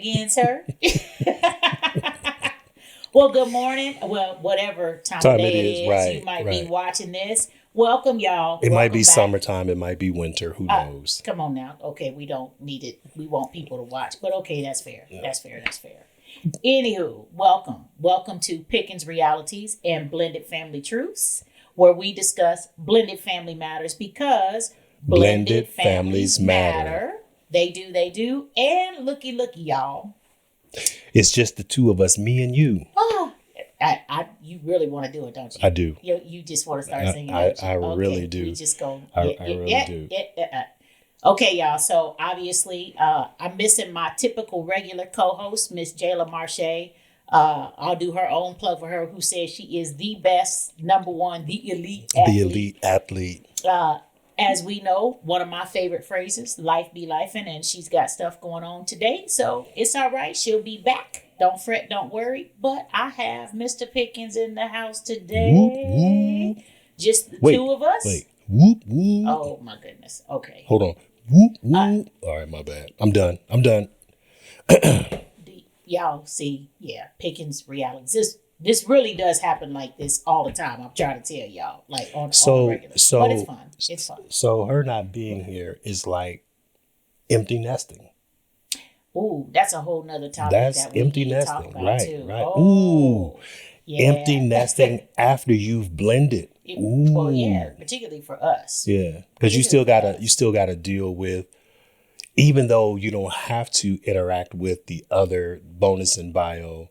again, sir. Well, good morning. Well, whatever time of day it is, right, you might right. be watching this. Welcome, y'all. It might be Welcome back. summertime. It might be winter. Who knows? Come on now. Okay, we don't need it. We want people to watch. But okay, that's fair. Yeah. That's fair. That's fair. Anywho, welcome. Welcome to Pickens Realities and Blended Family Truths, where we discuss blended family matters because blended families matter. They do. And looky, y'all. It's just the two of us, me and you. Oh, you really want to do it, don't you? I do. You just want to start singing. I really do. We just go. I really do. Okay, y'all. So obviously, I'm missing my typical regular co-host, Miss Jayla Marche. I'll do her own plug for her, who says she is the best, number one, the elite athlete. As we know, one of my favorite phrases, life be lifing, and she's got stuff going on today. So it's all right. She'll be back. Don't fret, don't worry. But I have Mr. Pickens in the house today. Whoop, whoop. Just the two of us. Whoop, whoop. Oh, my goodness. Okay. Hold on. Whoop, whoop. All right, my bad. I'm done. Y'all see, Pickens realities. This really does happen like this all the time. I'm trying to tell y'all, like on the regular. But it's fun. It's fun. So her not being here is like empty nesting. Ooh, that's a whole nother topic. That's that we empty need to nesting, talk about right? Too. Right. Oh, yeah. Empty nesting after you've blended. Well, yeah, particularly for us. Yeah, because you still gotta deal with, even though you don't have to interact with the other bonus and bio.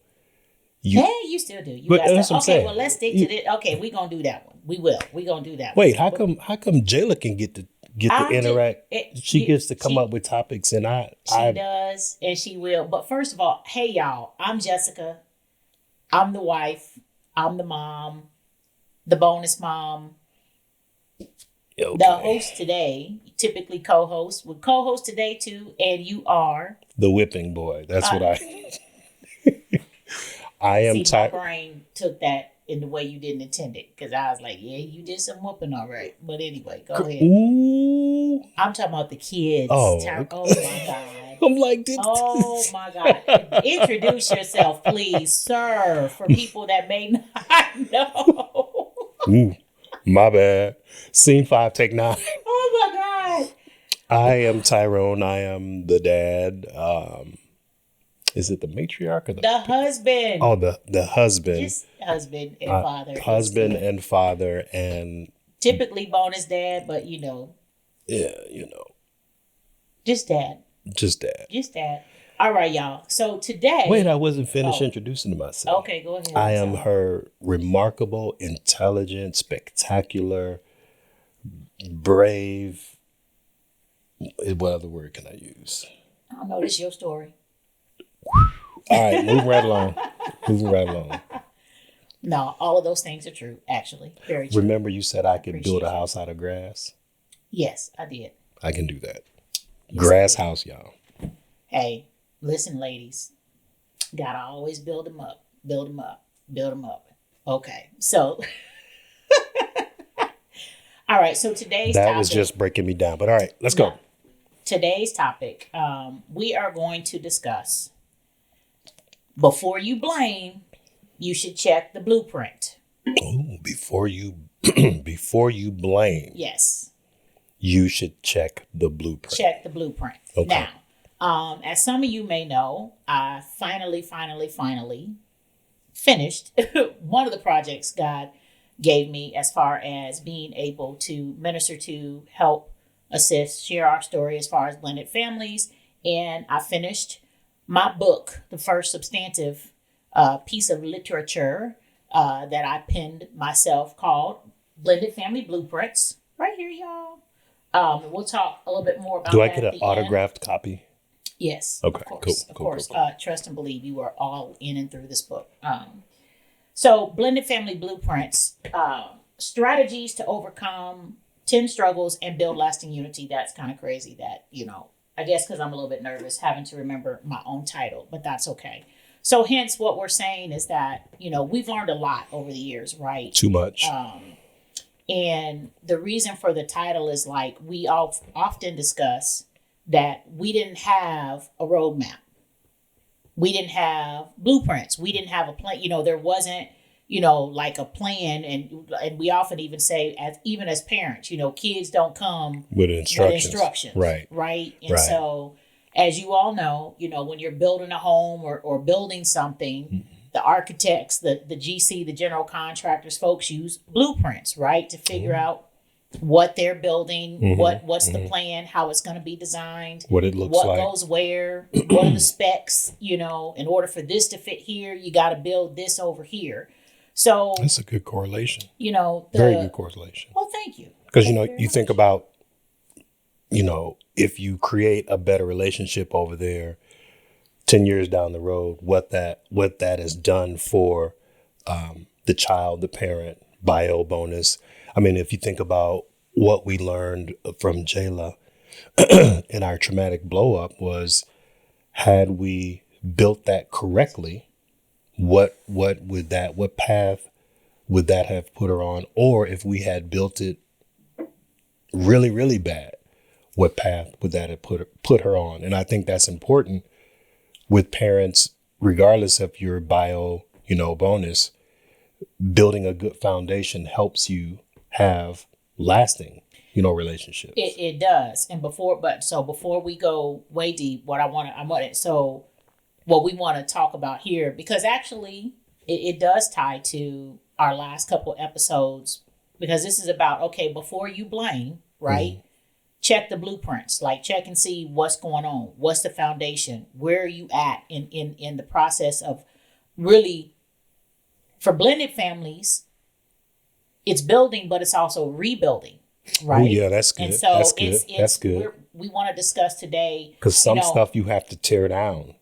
You still do. That's what I'm saying. Well, let's stick to this. Okay, we're gonna do that one. We will. We're gonna do that. Wait, how come Jayla can get to interact? She gets to come up with topics, and she does, and she will. But first of all, hey y'all, I'm Jessica. I'm the wife. I'm the mom. The bonus mom. Okay. The host today, typically co-host, would co-host today too, and you are the whipping boy. That's what I am. My brain took that in the way you didn't intend it, because I was like, yeah, you did some whooping, all right. But anyway, go ahead. Ooh. I'm talking about the kids. Oh, oh my God. I'm like, oh my God. Introduce yourself, please, sir, for people that may not know. Ooh, my bad. Scene 5, take 9. Oh my God. I am Tyrone. I am the dad. Is it the matriarch or the husband? Oh, the husband. Just husband and father. Husband and father, and typically bonus dad, but Yeah, just dad. Just dad. All right, y'all. So today. Wait, I wasn't finished introducing myself. Okay, go ahead. I am her remarkable, intelligent, spectacular, brave. What other word can I use? I don't know. This is your story. All right, moving right along. No, all of those things are true, actually. Very true. Remember you said I could build a house out of grass? Yes, I did. I can do that. Yes, grass house, y'all. Hey, listen, ladies. Gotta always build them up. Okay, so... all right, so today's topic... That was just breaking me down, but all right, let's go. Today's topic, we are going to discuss, before you blame, you should check the blueprint. Oh, before you blame. Yes. You should check the blueprint. Check the blueprint. Okay. Now, as some of you may know, I finally finished one of the projects God gave me as far as being able to minister to, help, assist, share our story as far as blended families. And I finished my book, the first substantive piece of literature that I penned myself, called Blended Family Blueprints. Right here, y'all. We'll talk a little bit more about that. Do I get an autographed copy? Yes. Okay, of course. Cool. Trust and believe you are all in and through this book. So Blended Family Blueprints, strategies to overcome 10 struggles and build lasting unity. That's kind of crazy that, I guess because I'm a little bit nervous having to remember my own title, but that's okay. So hence what we're saying is that, we've learned a lot over the years, right? Too much. And the reason for the title is like we all often discuss that we didn't have a roadmap. We didn't have blueprints. We didn't have a plan. There wasn't, like a plan. And we often even say, as parents, kids don't come with instructions. Right. And so, as you all know, when you're building a home or building something, the architects, the GC, the general contractors, folks use blueprints, right, to figure out what they're building, what's the plan, how it's going to be designed, what it looks like, what goes where, what are the specs, in order for this to fit here, you got to build this over here. So that's a good correlation. Very good correlation. Well, thank you. Because, you think about, if you create a better relationship over there 10 years down the road, what that has done for the child, the parent, bio bonus. I mean, if you think about what we learned from Jayla in our traumatic blow up was, had we built that correctly, what path would that have put her on? Or if we had built it really, really bad, what path would that have put her on? And I think that's important with parents, regardless of your bio, bonus. Building a good foundation helps you have lasting, relationships. It does. And before we go way deep, what we want to talk about here, because actually it does tie to our last couple episodes, because this is about, okay, before you blame, right? Check the blueprints, like check and see what's going on. What's the foundation? Where are you at in the process of really, for blended families, it's building, but it's also rebuilding, right? Oh, yeah, that's good. And so that's good. We want to discuss today, because some stuff you have to tear down.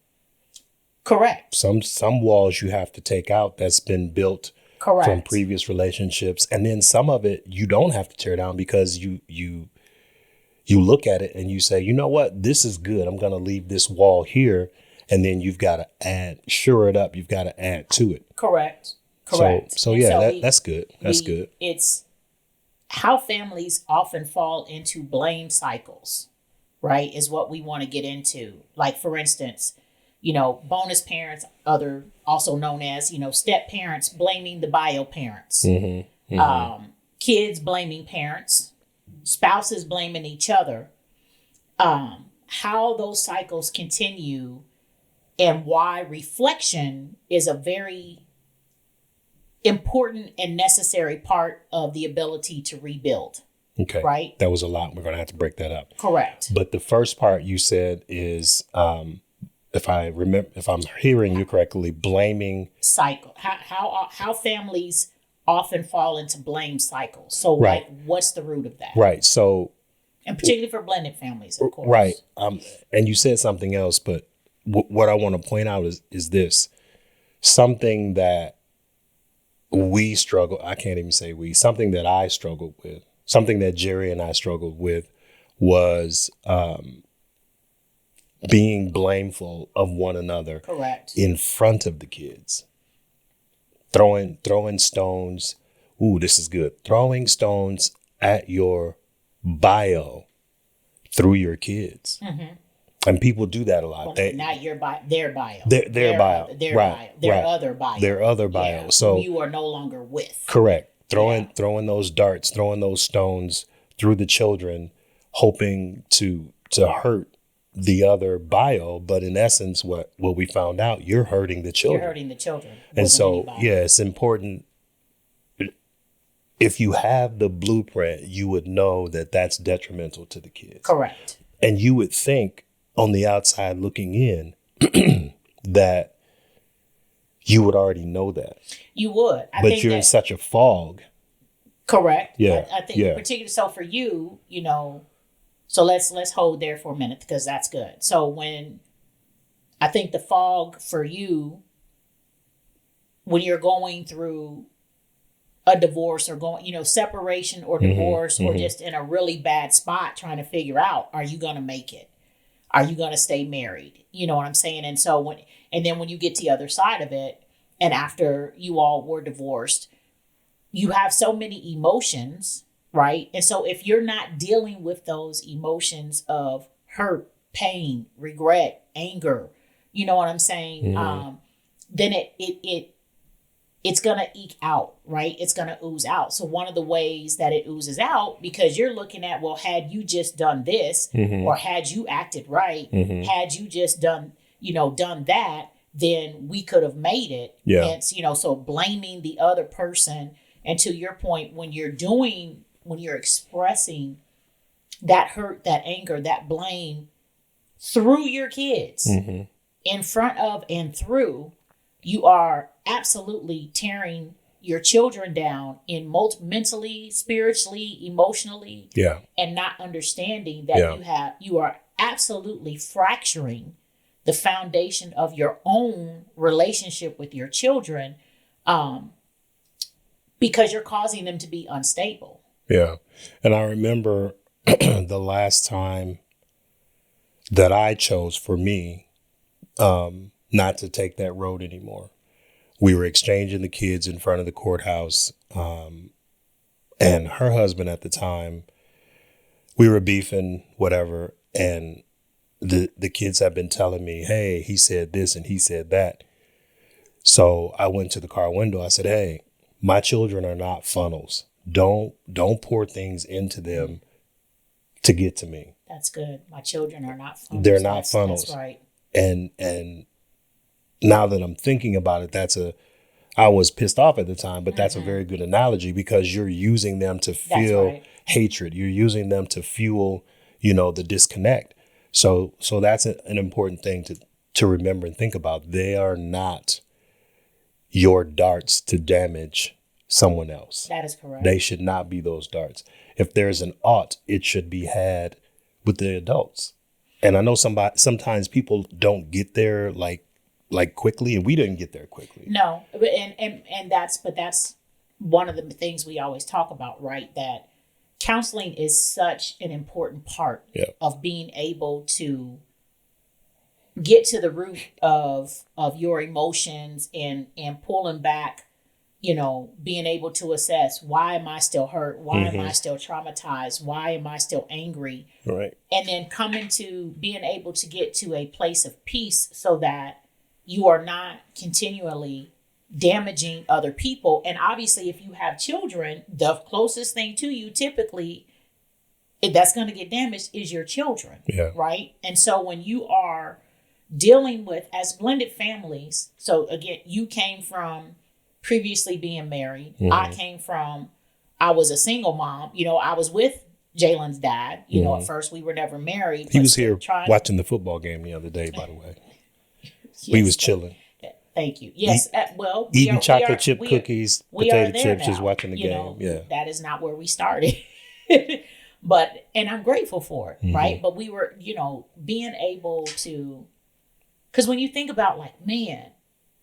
Correct. Some walls you have to take out that's been built from previous relationships, and then some of it you don't have to tear down because you look at it and you say, you know what, this is good. I'm going to leave this wall here, and then you've got to shore it up. You've got to add to it. Correct. So that's good. That's good. It's how families often fall into blame cycles, right, is what we want to get into. Like, for instance, bonus parents, also known as, step parents blaming the bio parents, kids blaming parents, spouses blaming each other, how those cycles continue, and why reflection is a very important and necessary part of the ability to rebuild. Okay. Right? That was a lot. We're going to have to break that up. Correct. But the first part you said is, if I'm hearing you correctly, blaming cycle. How families often fall into blame cycles. So right. Like, what's the root of that? Right. So, and particularly for blended families, of course. Right. And you said something else, but what I want to point out is this, something that we struggle. I can't even say we, something that I struggled with, something that Jerry and I struggled with was, being blameful of one another. Correct. In front of the kids. Throwing stones. Ooh, this is good. Throwing stones at your bio through your kids. Mm-hmm. And people do that a lot. Well, not your bio, their bio. Their bio. Their right, bio. Their right. other bio. Their other bio. Yeah, so you are no longer with. Correct. Throwing those darts, throwing those stones through the children, hoping to hurt the other bio, but in essence, what we found out, you're hurting the children. You're hurting the children. And so, it's important. If you have the blueprint, you would know that that's detrimental to the kids. Correct. And you would think on the outside looking in that you would already know that. You would. But you're in such a fog. Correct. Yeah. I think particularly so for you, so let's hold there for a minute because that's good. So when I think the fog for you, when you're going through a divorce or going, separation or divorce or just in a really bad spot trying to figure out, are you going to make it? Are you going to stay married? You know what I'm saying? And so then when you get to the other side of it, and after you all were divorced, you have so many emotions, right? And so if you're not dealing with those emotions of hurt, pain, regret, anger, you know what I'm saying? Then it's going to eke out, right? It's going to ooze out. So one of the ways that it oozes out, because you're looking at, well, had you just done this, or had you acted right, had you just done that, then we could have made it. Yeah. Hence, so blaming the other person. And to your point, when you're expressing that hurt, that anger, that blame through your kids, in front of and through, you are absolutely tearing your children down in mentally, spiritually, emotionally, and not understanding that you are absolutely fracturing the foundation of your own relationship with your children, because you're causing them to be unstable. Yeah. And I remember the last time that I chose for me not to take that road anymore. We were exchanging the kids in front of the courthouse. And her husband at the time, we were beefing, whatever. And the kids have been telling me, hey, he said this and he said that. So I went to the car window. I said, hey, my children are not funnels. Don't pour things into them to get to me. That's good. My children are not funnels. They're not funnels. That's right. And now that I'm thinking about it, I was pissed off at the time, but that's a very good analogy, because you're using them to feel hatred. You're using them to fuel, the disconnect. So that's an important thing to remember and think about. They are not your darts to damage someone else. That is correct. They should not be those darts. If there's an ought, it should be had with the adults. And I know sometimes people don't get there like quickly, and we didn't get there quickly. No, and that's one of the things we always talk about, right? That counseling is such an important part of being able to get to the root of your emotions and pulling back, being able to assess, why am I still hurt? Why am I still traumatized? Why am I still angry? Right. And then coming to being able to get to a place of peace so that you are not continually damaging other people. And obviously, if you have children, the closest thing to you typically that's going to get damaged is your children. Yeah. Right. And so when you are dealing with, as blended families, so again, you came from previously being married. I was a single mom. I was with Jalen's dad. At first we were never married. He was here watching the football game the other day, by the way. Yes, we was chilling. Thank you. Yes. Eating chocolate chip cookies, potato chips, just watching the game. Yeah. That is not where we started. And I'm grateful for it. Right. But we were, being able to, because when you think about man,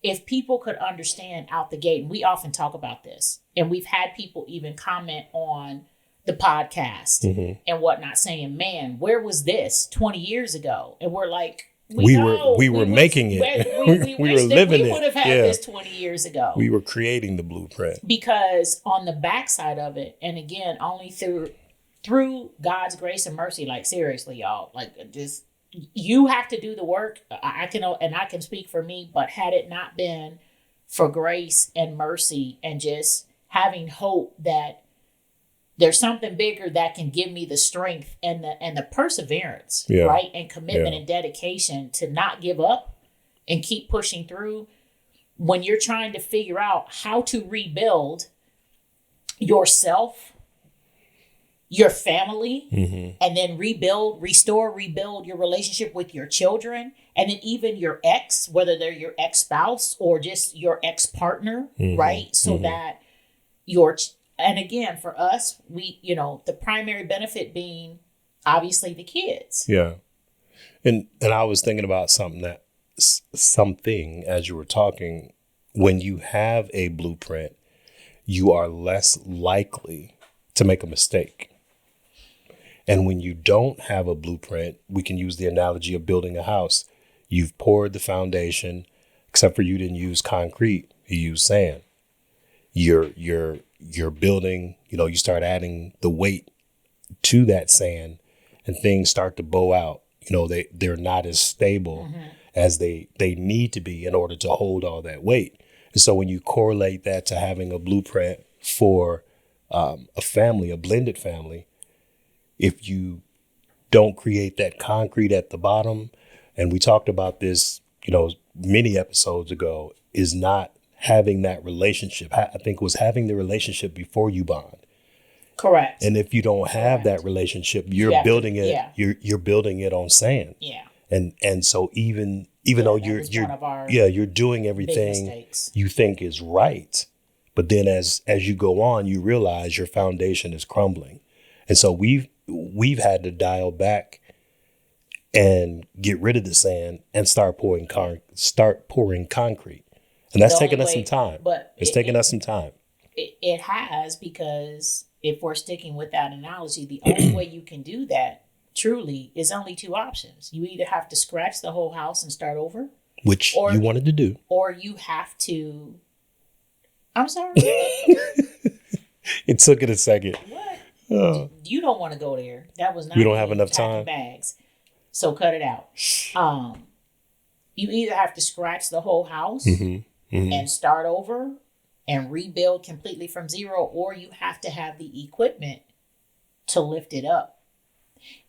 if people could understand out the gate, and we often talk about this, and we've had people even comment on the podcast and whatnot saying, man, where was this 20 years ago? And we're like, we were making it. We were living it. We would have had this 20 years ago. We were creating the blueprint. Because on the backside of it, and again, only through God's grace and mercy, seriously, y'all, just, you have to do the work. I can speak for me, but had it not been for grace and mercy and just having hope that there's something bigger that can give me the strength and the perseverance, right? And commitment and dedication to not give up and keep pushing through when you're trying to figure out how to rebuild yourself, your family, and then rebuild your relationship with your children, and then even your ex, whether they're your ex-spouse or just your ex-partner, right? So that and again, for us, we, the primary benefit being obviously the kids. Yeah. And I was thinking about something as you were talking, when you have a blueprint, you are less likely to make a mistake. And when you don't have a blueprint, we can use the analogy of building a house. You've poured the foundation, except for you didn't use concrete, you used sand. You're building, you start adding the weight to that sand and things start to bow out. They're not as stable as they need to be in order to hold all that weight. And so when you correlate that to having a blueprint for a family, a blended family, if you don't create that concrete at the bottom, and we talked about this, many episodes ago, is not having that relationship. I think it was having the relationship before you bond. Correct. And if you don't have that relationship, you're building it. Yeah. You're building it on sand. Yeah. And so even though you're doing everything you think is right, but then as you go on, you realize your foundation is crumbling. And so we've had to dial back and get rid of the sand and start pouring concrete. And that's taking us some time. But it's taking us some time. It has, because if we're sticking with that analogy, the only way you can do that truly is only two options. You either have to scratch the whole house and start over, which you wanted to do, or you have to. I'm sorry. It took it a second. What? You don't want to go there. That was not. We don't have enough time. Bags, so cut it out. You either have to scratch the whole house and start over and rebuild completely from zero, or you have to have the equipment to lift it up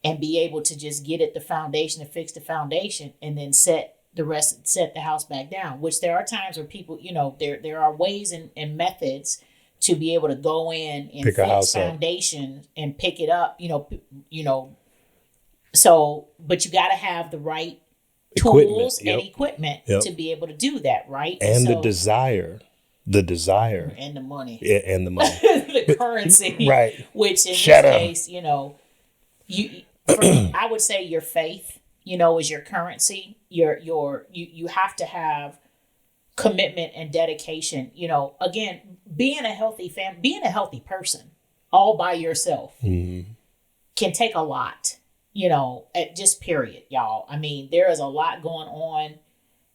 and be able to just get at the foundation and fix the foundation, and then set the house back down. Which there are times where people, there are ways and methods to be able to go in and fix foundation and pick it up, So, but you got to have the right tools and equipment to be able to do that, right? And the desire and the money and the money, the currency, right? Which in this case, I would say your faith, is your currency. You have to have commitment and dedication. Again, being a healthy being a healthy person all by yourself can take a lot. Just period, y'all. I mean, there is a lot going on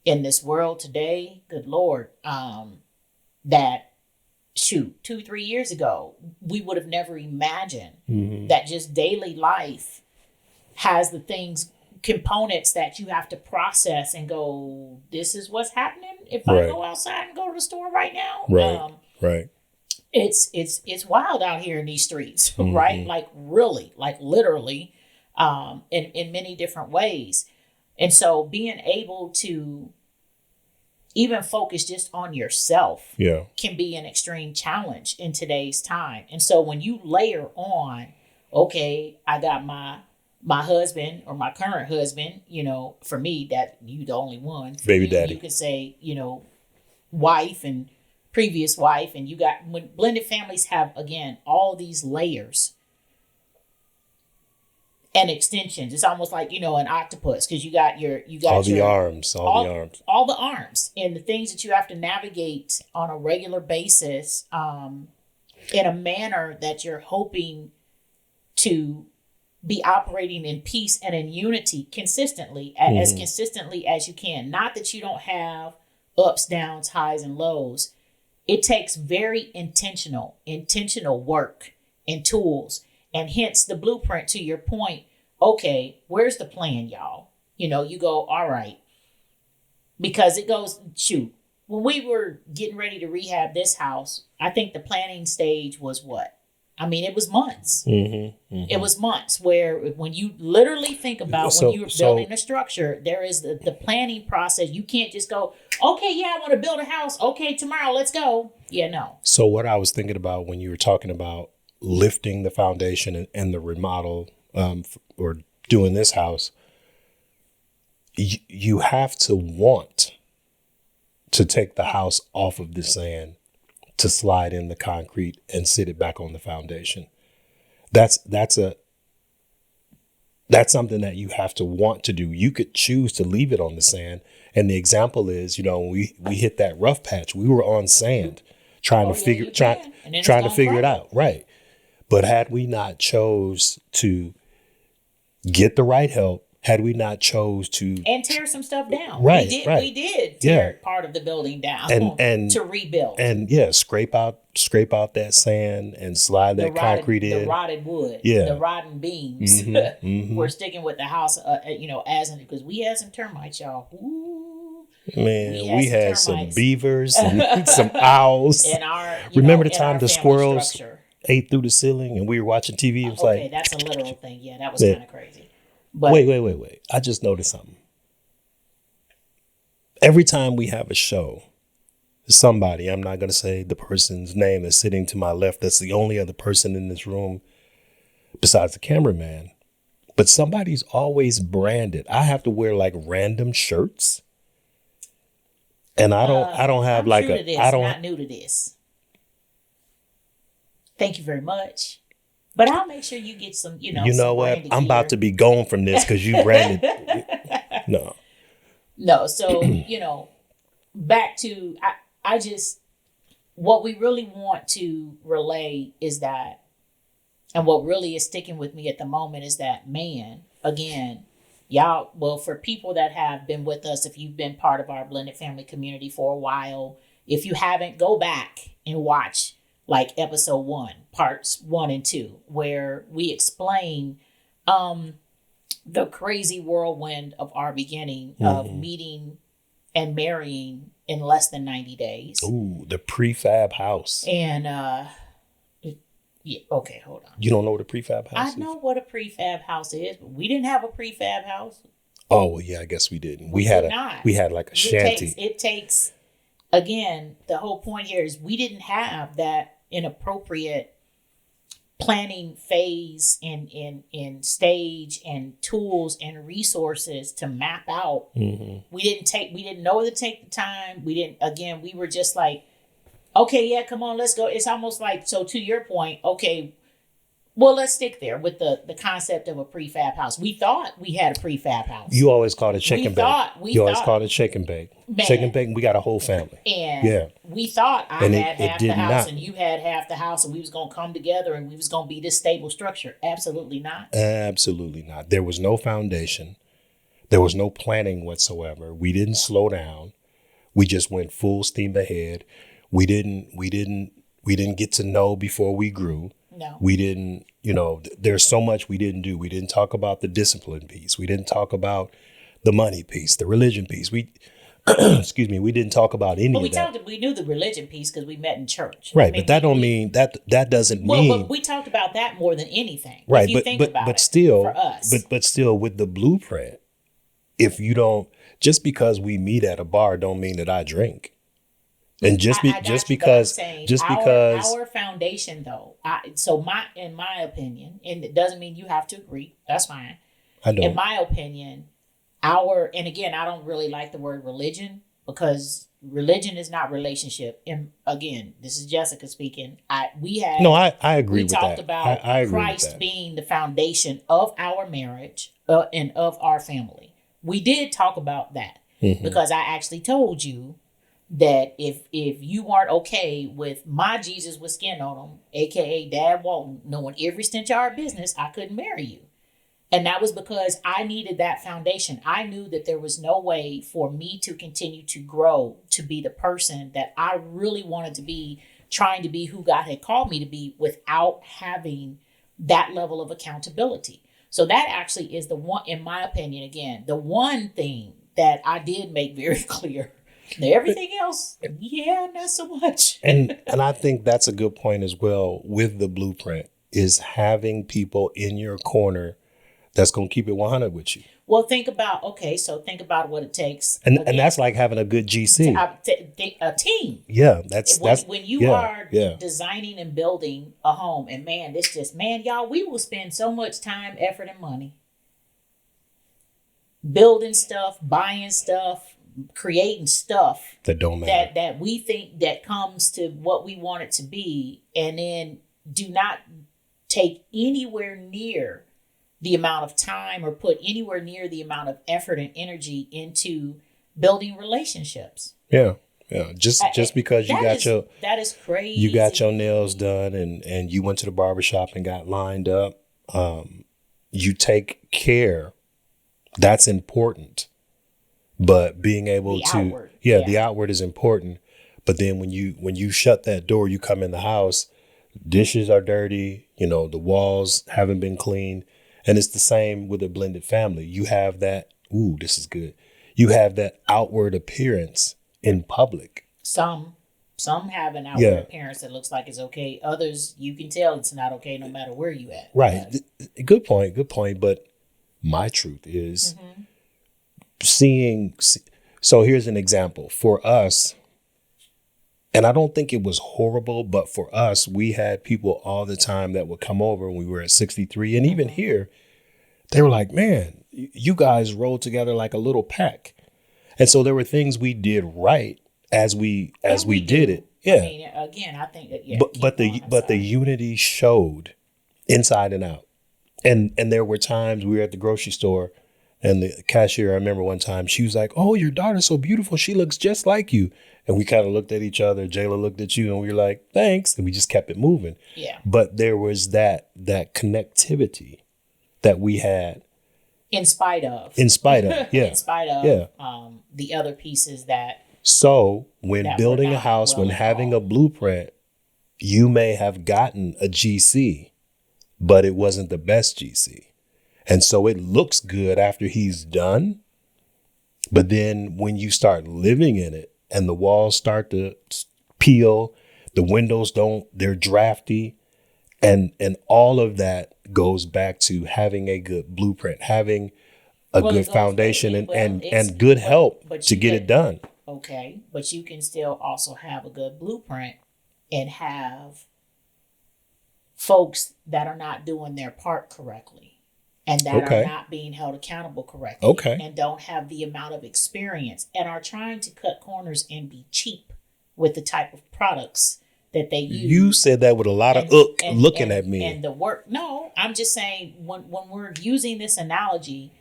in this world today. Good Lord. That 2-3 years ago, we would have never imagined that just daily life has the components that you have to process and go, this is what's happening if I go outside and go to the store right now. Right. It's wild out here in these streets, right? Like really, like literally, in many different ways. And so being able to even focus just on yourself can be an extreme challenge in today's time. And so when you layer on, okay, I got my husband or my current husband, for me, that you the only one. Baby daddy. You could say, wife and previous wife. And when blended families have, again, all these layers and extensions. It's almost like, an octopus, because you got all the arms and the things that you have to navigate on a regular basis, in a manner that you're hoping to be operating in peace and in unity consistently, as consistently as you can. Not that you don't have ups, downs, highs, and lows. It takes very intentional work and tools. And hence the blueprint, to your point. Okay, where's the plan, y'all? You go, all right. Because it goes, when we were getting ready to rehab this house, I think the planning stage was what? I mean, it was months. It was months where when you literally think about when you're building a structure, there is the planning process. You can't just go, okay, yeah, I want to build a house. Okay, tomorrow, let's go. Yeah, no. So what I was thinking about when you were talking about lifting the foundation and the remodel, or doing this house, you have to want to take the house off of the sand, to slide in the concrete and sit it back on the foundation. That's something that you have to want to do. You could choose to leave it on the sand. And the example is, when we hit that rough patch, we were on sand trying to figure it out. Right. But had we not chose to get the right help, had we not chose to and tear some stuff down. Right, We did tear Yeah. part of the building down and to rebuild. and scrape out that sand and slide that concrete in. The rotted wood, Yeah. the rotten beams. We're sticking with the house, because we had some termites, y'all. Ooh. Man, we had some beavers and some owls. And remember the time the squirrels structure ate through the ceiling and we were watching TV? It was okay, that's a literal thing. Yeah, that was kind of crazy. But wait. I just noticed something. Every time we have a show, somebody, I'm not going to say the person's name that's sitting to my left, that's the only other person in this room besides the cameraman, but somebody's always branded. I have to wear like random shirts. And I don't have I'm like true a, to this, I don't, not new to this. Thank you very much. But I'll make sure you get some, you know what? I'm about to be gone from this because you branded. No. So, back to, what we really want to relay is that, and what really is sticking with me at the moment is that, man, again, y'all, well, for people that have been with us, if you've been part of our blended family community for a while, if you haven't, go back and watch like episode 1, parts 1 and 2, where we explain the crazy whirlwind of our beginning of meeting and marrying in less than 90 days. Ooh, the prefab house. And okay, hold on. You don't know what a prefab house is? I know what a prefab house is, but we didn't have a prefab house. Oh, well, yeah, I guess we didn't. We had like a shanty. It takes, again, the whole point here is we didn't have that inappropriate planning phase in stage and tools and resources to map out. We didn't know to take the time. We were just like, okay, yeah, come on, let's go. It's almost like, so to your point, okay, well, let's stick there with the concept of a prefab house. We thought we had a prefab house. You always called it shake and bake. You always called it shake and bake. Shake and bake, we got a whole family. And we thought I had half the house not. And you had half the house and we was going to come together and we was going to be this stable structure. Absolutely not. Absolutely not. There was no foundation. There was no planning whatsoever. We didn't slow down. We just went full steam ahead. We didn't get to know before we grew. No. We didn't, there's so much we didn't do. We didn't talk about the discipline piece. We didn't talk about the money piece, the religion piece. We didn't talk about any of that. We knew the religion piece because we met in church. Right, but that don't mean that doesn't mean. Well, but we talked about that more than anything. Right, if you think about it, for us. But still, with the blueprint, if you don't, just because we meet at a bar, don't mean that I drink. And because our foundation though, in my opinion, and it doesn't mean you have to agree. That's fine. I don't. In my opinion, and again, I don't really like the word religion because religion is not relationship. And again, this is Jessica speaking. I agree with that. We talked about Christ being the foundation of our marriage and of our family. We did talk about that because I actually told you that if you weren't okay with my Jesus with skin on him, aka Dad Walton, knowing every stench of our business, I couldn't marry you. And that was because I needed that foundation. I knew that there was no way for me to continue to grow to be the person that I really wanted to be, trying to be who God had called me to be, without having that level of accountability. So that actually is the one, in my opinion, again, the one thing that I did make very clear. Everything else, not so much. and I think that's a good point as well with the blueprint, is having people in your corner that's going to keep it 100 with you. Well, think about what it takes. And that's like having a good GC. A team. Yeah, when you are designing and building a home, and y'all, we will spend so much time, effort, and money building stuff, buying stuff, creating stuff that don't matter, that we think that comes to what we want it to be, and then do not take anywhere near the amount of time or put anywhere near the amount of effort and energy into building relationships. Yeah. Just because that is crazy. You got your nails done and you went to the barbershop and got lined up. You take care That's important. But being able The to, outward. the outward is important. But then when you shut that door, you come in the house, dishes are dirty, the walls haven't been cleaned. And it's the same with a blended family. You have that, ooh, this is good. You have that outward appearance in public. Some have an outward appearance that looks like it's okay. Others, you can tell it's not okay no matter where you at. Right. Good point. But my truth is seeing. So here's an example for us. And I don't think it was horrible, but for us, we had people all the time that would come over when we were at 63. And even here, they were like, man, you guys rolled together like a little pack. And so there were things we did right as we did it. Yeah. I mean, again, I think that, but the unity showed inside and out. And there were times we were at the grocery store and the cashier, I remember one time, she was like, oh, your daughter's so beautiful. She looks just like you. And we kind of looked at each other. Jayla looked at you and we were like, thanks. And we just kept it moving. Yeah. But there was that connectivity that we had. In spite of. Yeah. In spite of the other pieces that. So when building a house, when having a blueprint, you may have gotten a GC, but it wasn't the best GC. And so it looks good after he's done. But then when you start living in it and the walls start to peel, the windows they're drafty. And all of that goes back to having a good blueprint, having a good foundation and good help to get it done. Okay. But you can still also have a good blueprint and have folks that are not doing their part correctly. And that are not being held accountable correctly. Okay. And don't have the amount of experience and are trying to cut corners and be cheap with the type of products that they use. You said that with a lot of looking at me. And the work. No, I'm just saying when we're using this analogy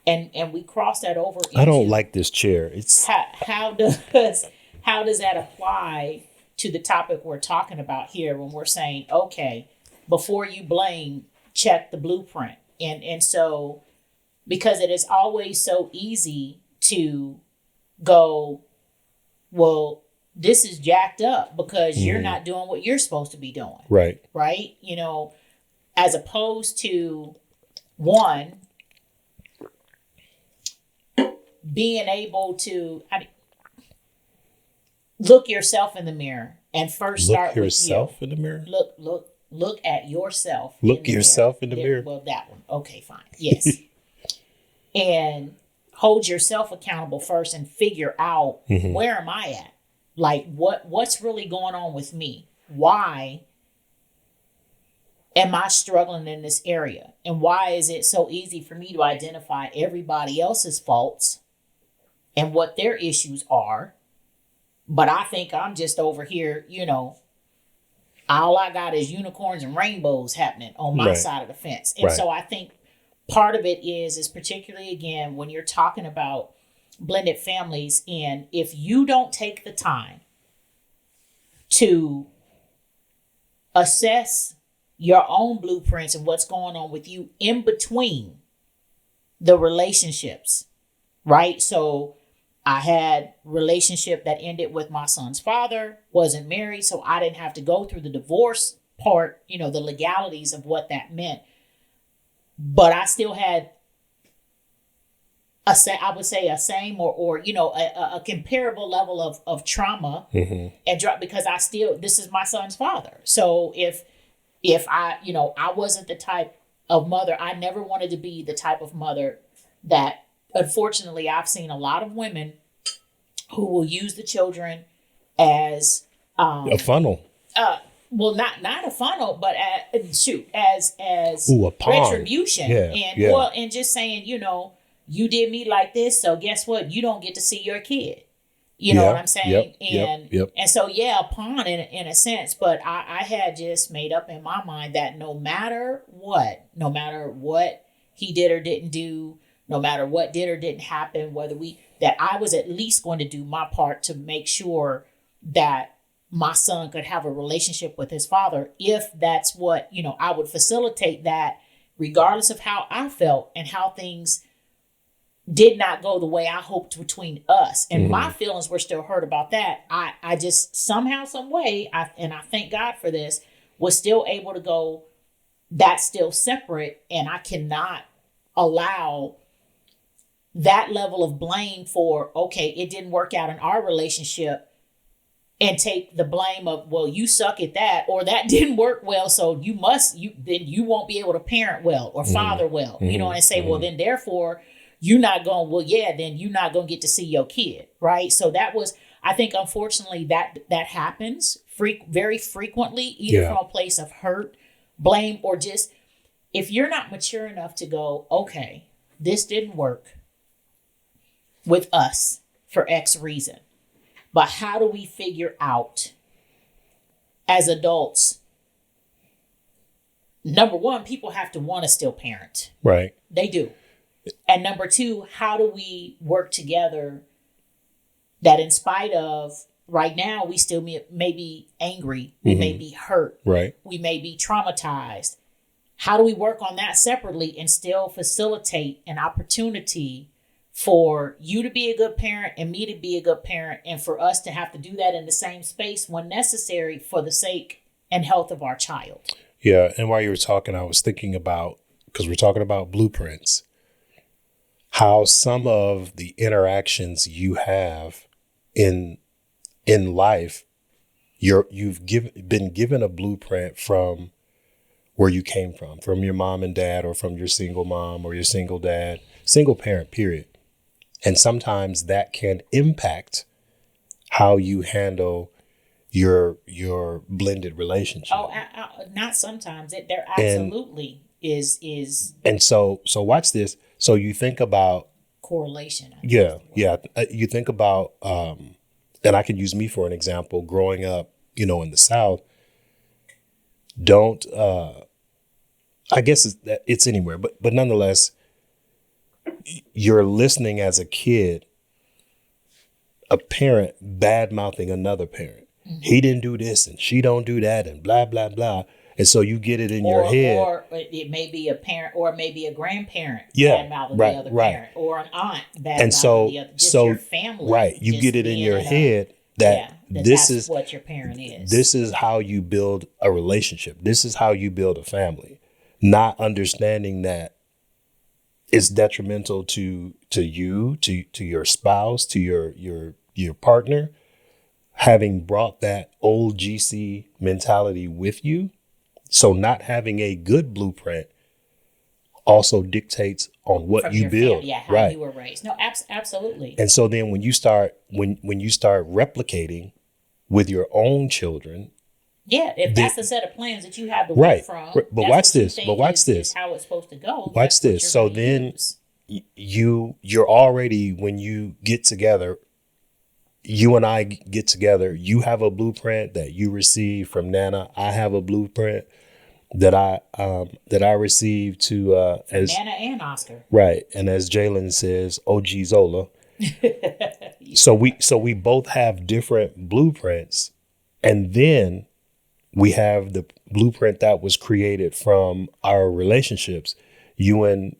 and we cross that over. I don't like this chair. It's how does that apply to the topic we're talking about here when we're saying, okay, before you blame, check the blueprint. And so, because it is always so easy to go, well, this is jacked up because you're not doing what you're supposed to be doing. Right. Right. As opposed to one, being able to look yourself in the mirror and first start with you. Look yourself in the mirror? Look at yourself. Look yourself in the mirror. Well, that one. Okay, fine. Yes. And hold yourself accountable first and figure out where am I at? Like what's really going on with me? Why am I struggling in this area? And why is it so easy for me to identify everybody else's faults and what their issues are? But I think I'm just over here, all I got is unicorns and rainbows happening on my side of the fence. And so I think part of it is particularly, again, when you're talking about blended families, and if you don't take the time to assess your own blueprints and what's going on with you in between the relationships, right? So I had relationship that ended with my son's father, wasn't married, so I didn't have to go through the divorce part, the legalities of what that meant. But I still had a same or a comparable level of trauma and because this is my son's father. So if I wasn't the type of mother, I never wanted to be the type of mother that, unfortunately, I've seen a lot of women who will use the children as a funnel. Well, not a funnel, but as a pawn. Retribution. And just saying, you did me like this, so guess what? You don't get to see your kid. You know what I'm saying? And so, a pawn in a sense, but I had just made up in my mind that no matter what he did or didn't do, no matter what did or didn't happen, that I was at least going to do my part to make sure that my son could have a relationship with his father. If that's what, I would facilitate that regardless of how I felt and how things did not go the way I hoped between us. And my feelings were still hurt about that. I just somehow, some way, and I thank God for this, was still able to go, that's still separate. And I cannot allow that level of blame for, okay, it didn't work out in our relationship, and take the blame of, well, you suck at that, or that didn't work well, so then you won't be able to parent well or father well, and say, well, then therefore you're not going, well, yeah, then you're not going to get to see your kid, right? So that was, I think, unfortunately, that happens very frequently, either from a place of hurt, blame, or just, if you're not mature enough to go, okay, this didn't work with us for X reason. But how do we figure out as adults? Number one, people have to want to still parent. Right. They do. And number two, how do we work together that in spite of right now, we still may be angry, we may be hurt, right, we may be traumatized. How do we work on that separately and still facilitate an opportunity for you to be a good parent and me to be a good parent, and for us to have to do that in the same space when necessary for the sake and health of our child? Yeah. And while you were talking, I was thinking about, because we're talking about blueprints, how some of the interactions you have in life, you've been given a blueprint from where you came from your mom and dad, or from your single mom or your single dad, single parent, period. And sometimes that can impact how you handle your blended relationship. Oh, not sometimes. There absolutely is. And so watch this. So you think about correlation. Yeah. You think about, and I can use me for an example. Growing up, in the South, I guess it's anywhere, but nonetheless, you're listening as a kid, a parent bad mouthing another parent. He didn't do this and she don't do that and blah, blah, blah. And so you get it in your head. Or it may be a parent, or maybe a grandparent bad mouthing the other parent, or an aunt bad and mouthing the other. Just your family. Right. You get it in your head that this is what your parent is. This is how you build a relationship. This is how you build a family. Not understanding that it's detrimental to you, to your spouse, to your partner, having brought that old GC mentality with you. So not having a good blueprint also dictates on what from you build. How you were raised. No, absolutely. And so then when you start replicating with your own children. Yeah, if that's the set of plans that you have to work from. But watch this. Is how it's supposed to go. Watch this. So then you're already, when you get together, you and I get together, you have a blueprint that you receive from Nana. I have a blueprint that I received to as Nana and Oscar. Right. And as Jalen says, OG Zola. So we both have different blueprints, and then we have the blueprint that was created from our relationships. You and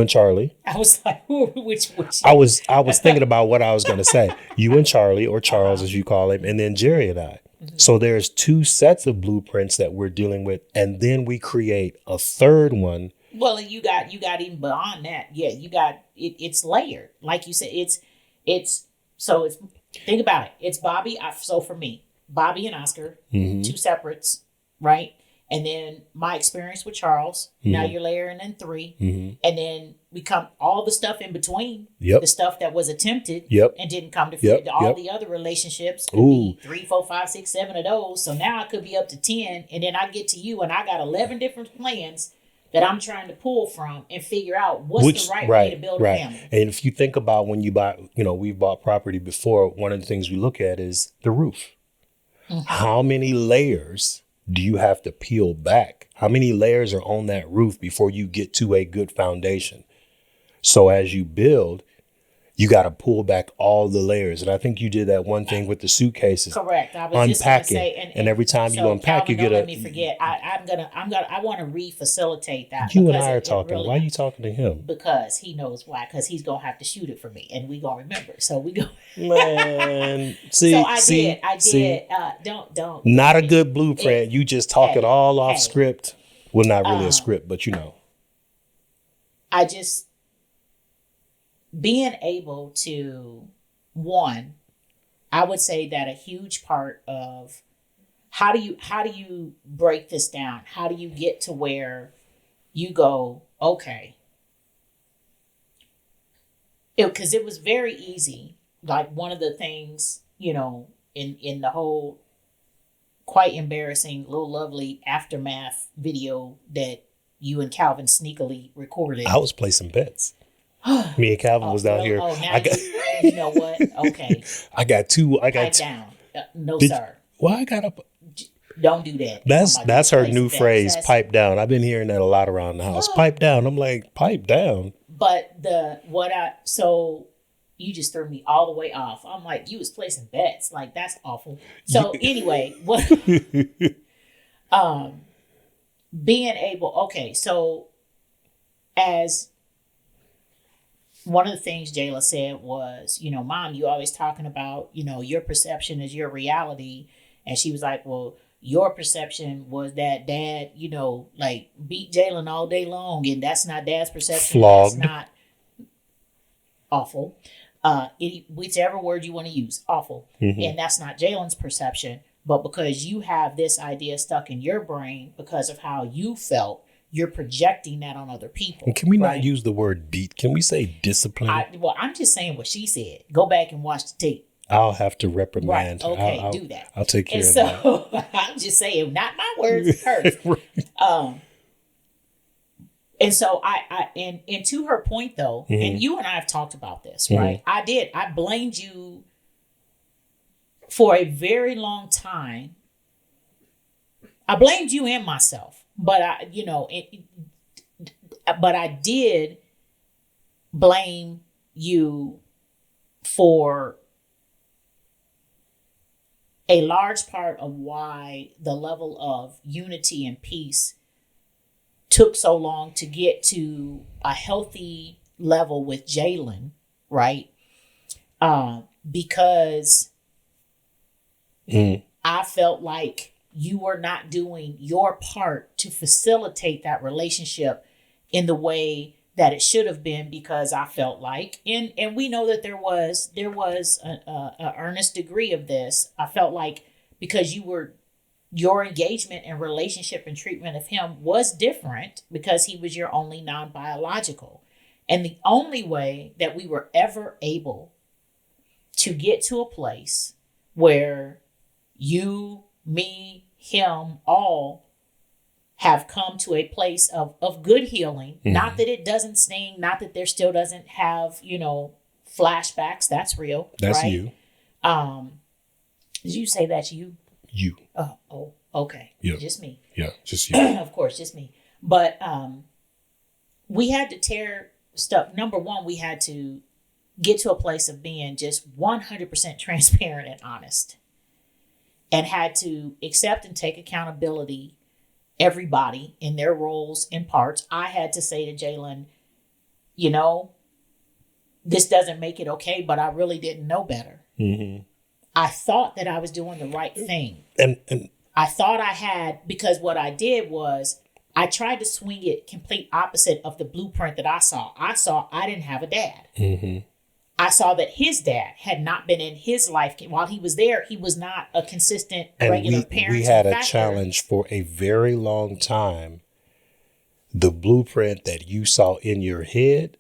Charlie. I was like, which? I was thinking about what I was going to say. You and Charlie, or Charles as you call him, and then Jerry and I. So there's two sets of blueprints that we're dealing with, and then we create a third one. Well, you got even beyond that. Yeah, you got it. It's layered, like you said. It's think about it. It's Bobby. So for me, Bobby and Oscar, two separates, right? And then my experience with Charles. Now you're layering in three, and then we come all the stuff in between. Yep. The stuff that was attempted. Yep. And didn't come to fruition. All the other relationships could be 3, 4, 5, 6, 7 of those. So now I could be up to 10, and then I get to you, and I got 11 different plans that I'm trying to pull from and figure out what's the right way to build a family. And if you think about when you buy, we've bought property before, one of the things we look at is the roof. How many layers do you have to peel back? How many layers are on that roof before you get to a good foundation? So as you build, you got to pull back all the layers. And I think you did that one thing with the suitcases. Correct. I was just going to say, and every time you unpack, Calvin, you get let me forget. I want to re-facilitate that. You and I are talking. Why are you talking to him? Because he knows why. Because he's gonna have to shoot it for me, and we gonna remember. So we go. Man, see, so I did. Don't. Not a good blueprint. You just talking all off script. Well, not really a script, but I just being able to I would say that a huge part of how do you break this down? How do you get to where you go, okay? Because it was very easy. Like one of the things, in the whole quite embarrassing Little Lovely aftermath video that you and Calvin sneakily recorded. I was placing bets. Me and Calvin was down here. Oh, now you know what? Okay. I got two. Pipe down. No, sir. Well, I got up. Don't do that. That's her new phrase, pipe down. I've been hearing that a lot around the house. Pipe down. I'm like, pipe down. But so you just threw me all the way off. I'm like, you was placing bets. Like, that's awful. So anyway, what being able, okay, so as one of the things Jayla said was, Mom, you always talking about, your perception is your reality. And she was like, well, your perception was that Dad, like beat Jalen all day long. And that's not Dad's perception. Flogged. That's not awful. Whichever word you want to use, awful. Mm-hmm. And that's not Jalen's perception. But because you have this idea stuck in your brain because of how you felt, you're projecting that on other people. And can we not use the word beat? Can we say discipline? I'm just saying what she said. Go back and watch the tape. I'll have to reprimand. Right. Okay, do that. I'll take care of that. So I'm just saying, not my words, hers. Right. And so and to her point though, mm-hmm. and you and I have talked about this, mm-hmm. right? I blamed you for a very long time. I blamed you and myself. But I did blame you for a large part of why the level of unity and peace took so long to get to a healthy level with Jalen, right? Because I felt like you were not doing your part to facilitate that relationship in the way that it should have been, because I felt like, and we know that there was an earnest degree of this. I felt like because your engagement and relationship and treatment of him was different because he was your only non-biological. And the only way that we were ever able to get to a place where you, me, him, all have come to a place of good healing. Mm-hmm. Not that it doesn't sting, not that there still doesn't have, flashbacks. That's real. That's right? you. Did you say that's you? You. Oh, okay. Yeah. Just me. Yeah, just you. Of course, just me. But we had to tear stuff. Number one, we had to get to a place of being just 100% transparent and honest. And had to accept and take accountability, everybody in their roles and parts. I had to say to Jalen, this doesn't make it okay, but I really didn't know better. Mm-hmm. I thought that I was doing the right thing. And I thought I had, because what I did was I tried to swing it complete opposite of the blueprint that I saw. I didn't have a dad. Mm-hmm. I saw that his dad had not been in his life. While he was there, he was not a consistent, regular parent. We had a challenge for a very long time. The blueprint that you saw in your head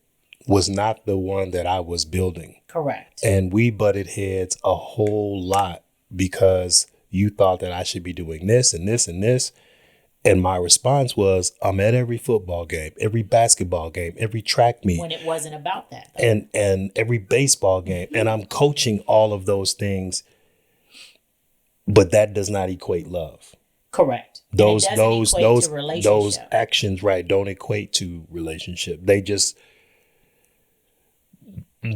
was not the one that I was building. Correct. And we butted heads a whole lot because you thought that I should be doing this and this and this. And my response was, I'm at every football game, every basketball game, every track meet. When it wasn't about that. And every baseball game. And I'm coaching all of those things. But that does not equate love. Correct. Those actions, right, don't equate to relationship.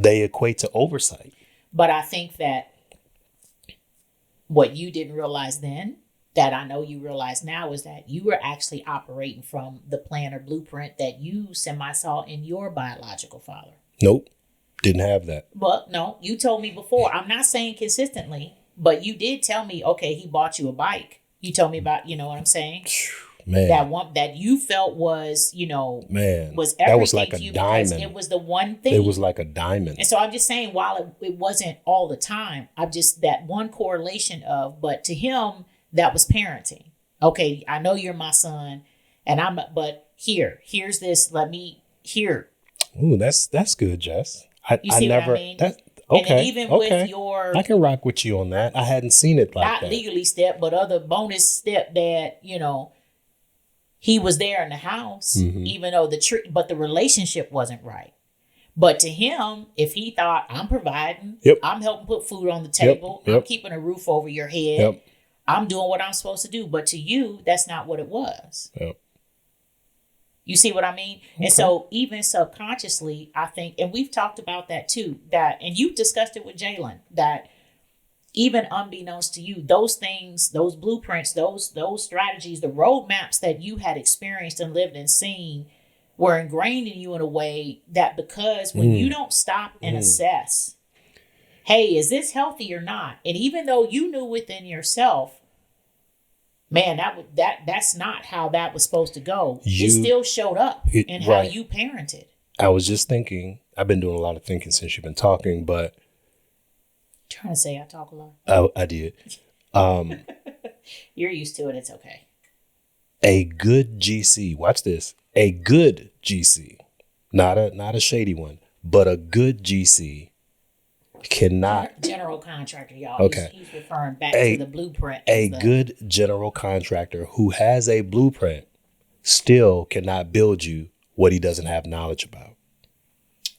they equate to oversight. But I think that what you didn't realize then, that I know you realize now, is that you were actually operating from the plan or blueprint that you semi-saw in your biological father. Nope. Didn't have that. But no, you told me before. I'm not saying consistently, but you did tell me, okay, he bought you a bike. You told me about, you know what I'm saying? Man. That one that you felt was, you know, Man, was everything that was like to a you diamond. because it was the one thing. It was like a diamond. And so I'm just saying, while it wasn't all the time, I'm just that one correlation of, but to him, that was parenting. Okay, I know you're my son, and but here's this. Let me hear. Ooh, that's good, Jess. You see never, what I mean? That, okay, and then even with your, I can rock with you on that. I hadn't seen it like not that. legally step, but other bonus stepdad. You know, he was there in the house, even though but the relationship wasn't right. But to him, if he thought, I'm providing, I'm helping put food on the table, I'm keeping a roof over your head, I'm doing what I'm supposed to do. But to you, that's not what it was. You see what I mean? Okay. And so even subconsciously, I think, and we've talked about that too, that, and you've discussed it with Jalen, that even unbeknownst to you, those things, those blueprints, those strategies, the roadmaps that you had experienced and lived and seen were ingrained in you in a way that, because when you don't stop and assess, hey, is this healthy or not? And even though you knew within yourself, man, that's not how that was supposed to go. It still showed up in how you parented. I was just thinking, I've been doing a lot of thinking since you've been talking, but trying to say I talk a lot. I did. You're used to it. It's okay. A good GC. Watch this. A good GC, not a shady one, but a good GC cannot. General contractor, y'all. Okay. He's referring back to the blueprint. A good general contractor who has a blueprint still cannot build you what he doesn't have knowledge about.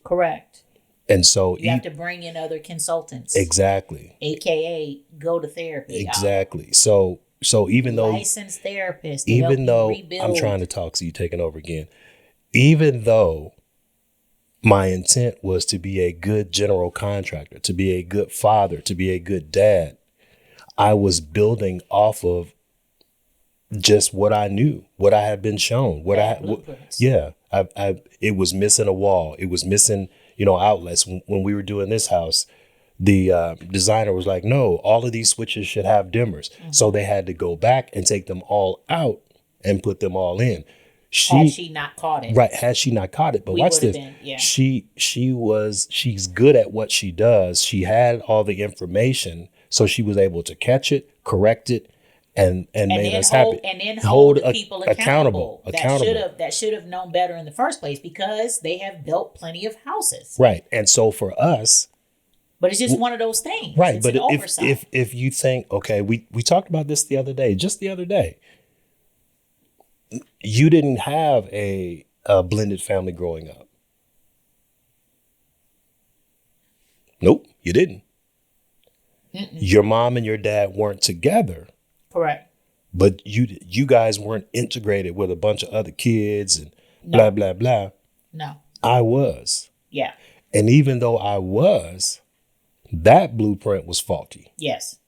Correct. And so you have to bring in other consultants. Exactly. AKA go to therapy. Exactly. Y'all. So even though licensed therapists, even though I'm trying to talk, so you taking over again. Even though my intent was to be a good general contractor, to be a good father, to be a good dad, I was building off of just what I knew, what I had been shown, it was missing a wall. It was missing, outlets. When we were doing this house, the designer was like, no, all of these switches should have dimmers. So they had to go back and take them all out and put them all in. Had she not caught it. Right. Had she not caught it. But watch this. She's good at what she does. She had all the information, so she was able to catch it, correct it, and made us happy. And then hold the people accountable. That should have known better in the first place, because they have built plenty of houses. Right. And so for us. But it's just one of those things. Right. It's but an oversight. if you think, okay, we talked about this just the other day. You didn't have a blended family growing up. Nope, you didn't. Your mom and your dad weren't together. Correct. But you guys weren't integrated with a bunch of other kids and blah, blah, blah. No. I was. Yeah. And even though I was, that blueprint was faulty. Yes.